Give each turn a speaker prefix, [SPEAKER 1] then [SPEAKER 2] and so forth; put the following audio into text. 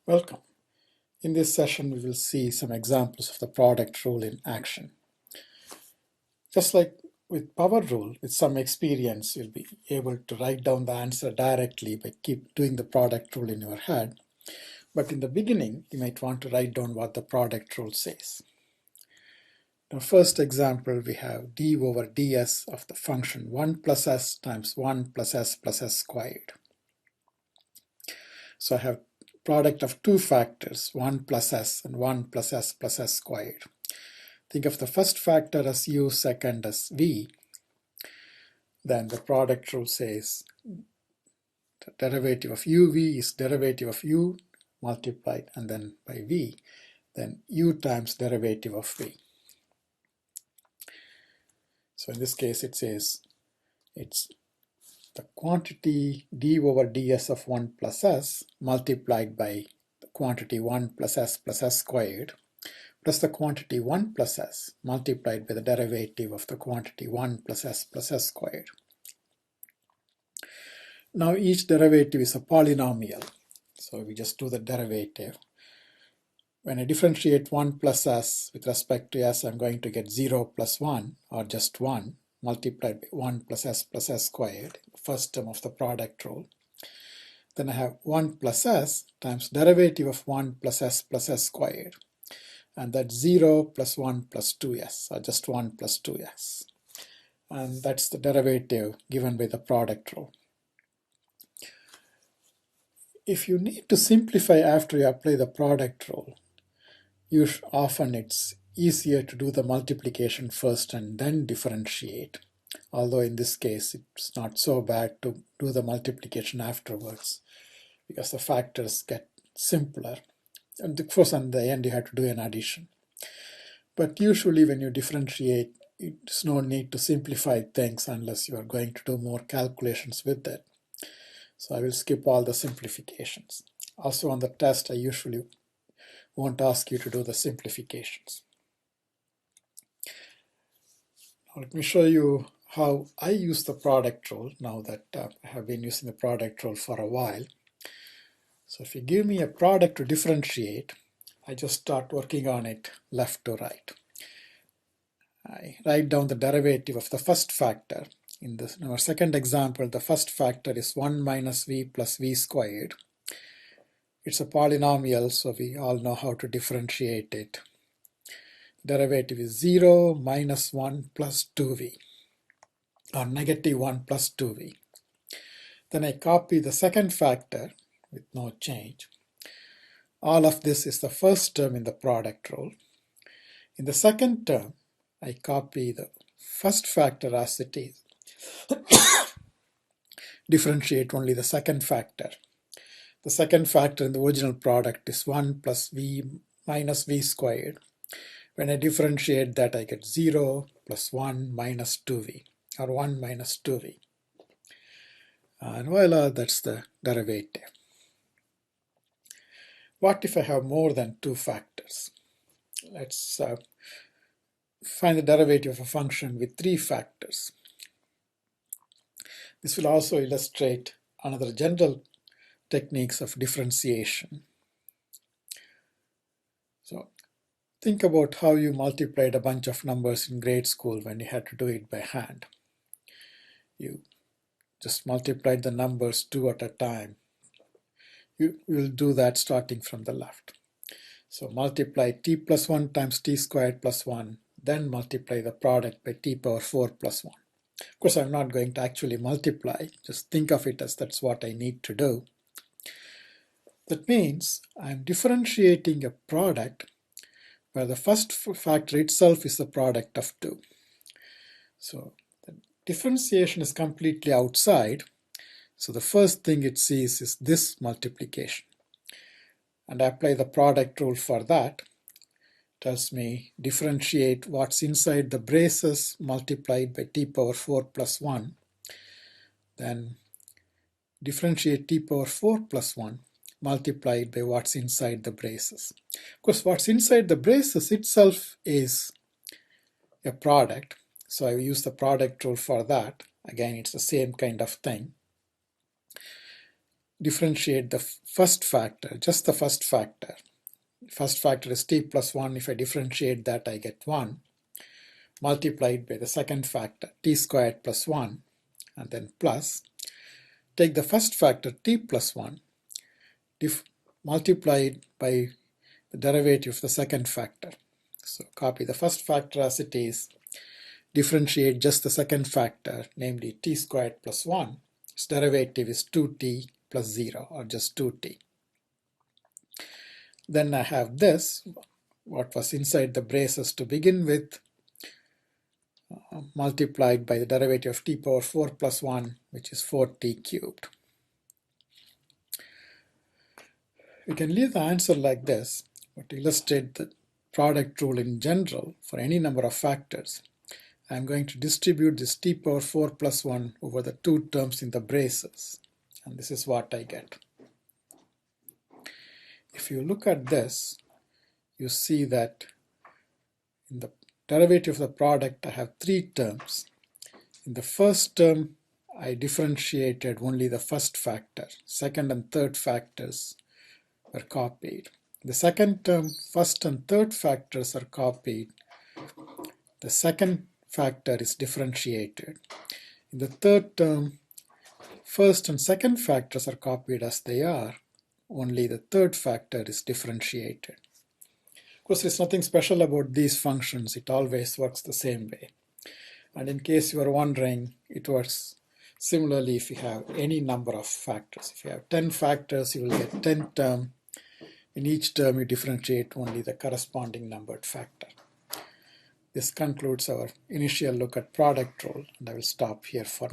[SPEAKER 1] Welcome. In this session, we will see some examples of the product rule in action. Just like with power rule, with some experience, you'll be able to write down the answer directly by keep doing the product rule in your head. But in the beginning, you might want to write down what the product rule says. Now, first example, we have d over ds of the function 1 plus s times 1 plus s squared. So I have product of two factors, 1 plus s and 1 plus s squared. Think of the first factor as u, second as v. Then the product rule says the derivative of uv is derivative of u multiplied and then by v, then u times derivative of v. So in this case it says it's the quantity d over ds of 1 plus s multiplied by the quantity 1 plus s squared plus the quantity 1 plus s multiplied by the derivative of the quantity 1 plus s squared. Now each derivative is a polynomial, so we just do the derivative. When I differentiate 1 plus s with respect to s, I'm going to get 0 plus 1, or just 1, multiplied by 1 plus s squared, first term of the product rule. Then I have 1 plus s times derivative of 1 plus s squared. And that's 0 plus 1 plus 2s, or just 1 plus 2s. And that's the derivative given by the product rule. If you need to simplify after you apply the product rule, often it's easier to do the multiplication first and then differentiate. Although in this case, it's not so bad to do the multiplication afterwards because the factors get simpler. And of course, in the end, you have to do an addition. But usually when you differentiate, there's no need to simplify things unless you are going to do more calculations with it. So I will skip all the simplifications. Also on the test, I usually won't ask you to do the simplifications. Now let me show you how I use the product rule now that I have been using the product rule for a while. So if you give me a product to differentiate, I just start working on it left to right. I write down the derivative of the first factor. In our second example, the first factor is 1 minus v plus v squared. It's a polynomial, so we all know how to differentiate it. Derivative is 0 minus 1 plus 2v, or negative 1 plus 2v. Then I copy the second factor with no change. All of this is the first term in the product rule. In the second term, I copy the first factor as it is. Differentiate only the second factor. The second factor in the original product is 1 plus v minus v squared. When I differentiate that, I get 0 plus 1 minus 2v, or 1 minus 2v. And voila, that's the derivative. What if I have more than two factors? Let's find the derivative of a function with three factors. This will also illustrate another general techniques of differentiation. So think about how you multiplied a bunch of numbers in grade school when you had to do it by hand. You just multiplied the numbers two at a time. You will do that starting from the left. So multiply t plus 1 times t squared plus 1, then multiply the product by t power 4 plus 1. Of course, I'm not going to actually multiply, just think of it as that's what I need to do. That means I'm differentiating a product where the first factor itself is the product of two. So the differentiation is completely outside. So the first thing it sees is this multiplication. And I apply the product rule for that. Tells me differentiate what's inside the braces multiplied by t power 4 plus 1. Then differentiate t power 4 plus 1 multiplied by what's inside the braces. Of course, what's inside the braces itself is a product. So I use the product rule for that. Again, it's the same kind of thing. differentiate the first factor, just the first factor. First factor is t plus 1. If I differentiate that, I get 1, multiplied by the second factor, t squared plus 1, and then plus. Take the first factor, t plus 1, multiplied by the derivative of the second factor. So copy the first factor as it is, differentiate just the second factor, namely t squared plus 1. Its derivative is 2t plus 0, or just 2t. Then I have this, what was inside the braces to begin with, multiplied by the derivative of t power 4 plus 1, which is 4t cubed. We can leave the answer like this, but to illustrate the product rule in general for any number of factors, I'm going to distribute this t power 4 plus 1 over the two terms in the braces, and this is what I get. If you look at this, you see that in the derivative of the product I have three terms. In the first term I differentiated only the first factor. Second and third factors were copied. The second term, first and third factors are copied. The second factor is differentiated. In the third term, first and second factors are copied as they are. Only the third factor is differentiated. Of course, there's nothing special about these functions. It always works the same way. And in case you are wondering, it works similarly if you have any number of factors. If you have 10 factors, you will get 10 terms. In each term, you differentiate only the corresponding numbered factor. This concludes our initial look at product rule, and I will stop here for now.